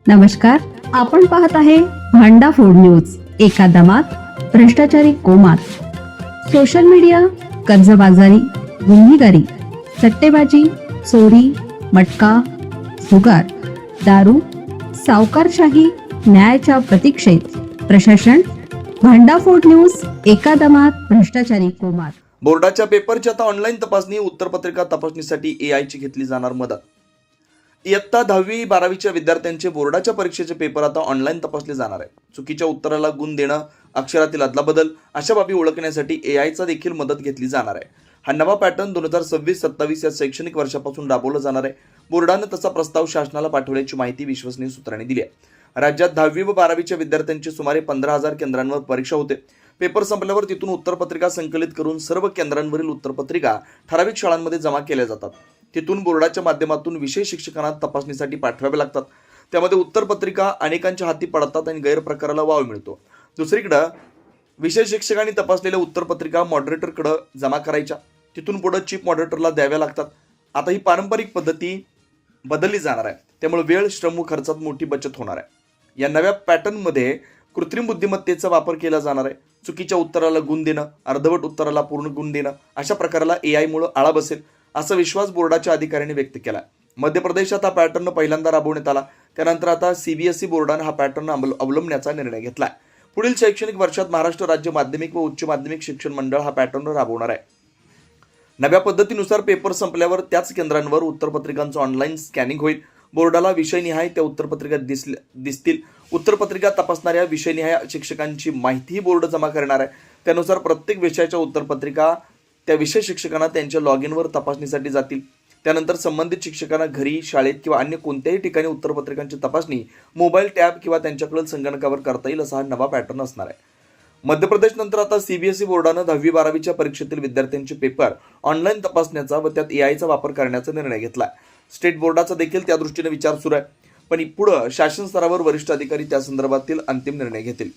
नमस्कार, आपण पाहत आहे भांडा फोड न्यूज. एका दमात भ्रष्टाचारी कोमात. सोशल मीडिया, कर्जबाजारी, गुन्हेगारी, सट्टेबाजी, चोरी, मटका, जुगार, दारू, सावकारशाही, न्यायाच्या प्रतीक्षेत प्रशासन. भांडाफोड न्यूज. एका दमात भ्रष्टाचारी कोमात. बोर्डाच्या पेपरची आता ऑनलाईन तपासणी. उत्तरपत्रिका तपासणीसाठी AI ची घेतली जाणार मदत. इयत्ता 10वी 12वीच्या विद्यार्थ्यांचे बोर्डाच्या परीक्षेचे पेपर आता ऑनलाईन तपासले जाणार आहे. चुकीच्या उत्तराला गुण देणं, अक्षरातील अदलाबदल अशा बाबी ओळखण्यासाठी AI चा देखील मदत घेतली जाणार आहे. हा नवा पॅटर्न 2026-27 या शैक्षणिक वर्षापासून राबवला जाणार आहे. बोर्डाने तसा प्रस्ताव शासनाला पाठवल्याची माहिती विश्वसनीय सूत्रांनी दिली आहे. राज्यात 10वी व 12वीच्या विद्यार्थ्यांची सुमारे 15,000 केंद्रांवर परीक्षा होते. पेपर संपल्यावर तिथून उत्तरपत्रिका संकलित करून सर्व केंद्रांवरील उत्तरपत्रिका ठराविक शाळांमध्ये जमा केल्या जातात. तिथून बोर्डाच्या माध्यमातून विषय शिक्षकांना तपासणीसाठी पाठवावे लागतात. त्यामध्ये उत्तरपत्रिका अनेकांच्या हाती पडतात आणि गैरप्रकाराला वाव मिळतो. दुसरीकडे विषय शिक्षकांनी तपासलेल्या उत्तरपत्रिका मॉडरेटरकडे जमा करायच्या. तिथून पुढे चीफ मॉडरेटरला द्याव्या लागतात. आता ही पारंपरिक पद्धती बदलली जाणार आहे. त्यामुळे वेळ, श्रम व खर्चात मोठी बचत होणार आहे. या नव्या पॅटर्नमध्ये कृत्रिम बुद्धिमत्तेचा वापर केला जाणार आहे. चुकीच्या उत्तराला गुण देणं, अर्धवट उत्तराला पूर्ण गुण देणं अशा प्रकाराला AI मुळे आळा बसेल असा विश्वास बोर्डाच्या अधिकाऱ्यांनी व्यक्त केला. मध्य प्रदेशात हा पॅटर्न पहिल्यांदा राबवण्यात आला. त्यानंतर आता CBSE बोर्डाने हा पॅटर्न अवलंबण्याचा निर्णय घेतला. पुढील शैक्षणिक वर्षात महाराष्ट्र राज्य माध्यमिक व उच्च माध्यमिक शिक्षण मंडळ हा पॅटर्न राबवणार आहे. नव्या पद्धतीनुसार पेपर संपल्यावर त्याच केंद्रांवर उत्तरपत्रिकांचं ऑनलाईन स्कॅनिंग होईल. बोर्डाला विषयनिहाय त्या उत्तरपत्रिका दिसतील. उत्तरपत्रिका तपासणाऱ्या विषयनिहाय शिक्षकांची माहितीही बोर्ड जमा करणार आहे. त्यानुसार प्रत्येक विषयाच्या उत्तरपत्रिका त्या विषय शिक्षकांना त्यांच्या लॉग इनवर तपासणीसाठी जातील. त्यानंतर संबंधित शिक्षकांना घरी, शाळेत किंवा अन्य कोणत्याही ठिकाणी उत्तरपत्रिकांची तपासणी मोबाईल, टॅब किंवा त्यांच्याकडील संगणकावर करता येईल असा हा नवा पॅटर्न असणार आहे. मध्य प्रदेश नंतर आता CBSE बोर्डानं 10वी 12वीच्या परीक्षेतील विद्यार्थ्यांचे पेपर ऑनलाईन तपासण्याचा व त्यात AI चा वापर करण्याचा निर्णय घेतला. स्टेट बोर्डाचा देखील त्या दृष्टीने विचार सुरू आहे. पण पुढे शासन स्तरावर वरिष्ठ अधिकारी त्या संदर्भातील अंतिम निर्णय घेतील.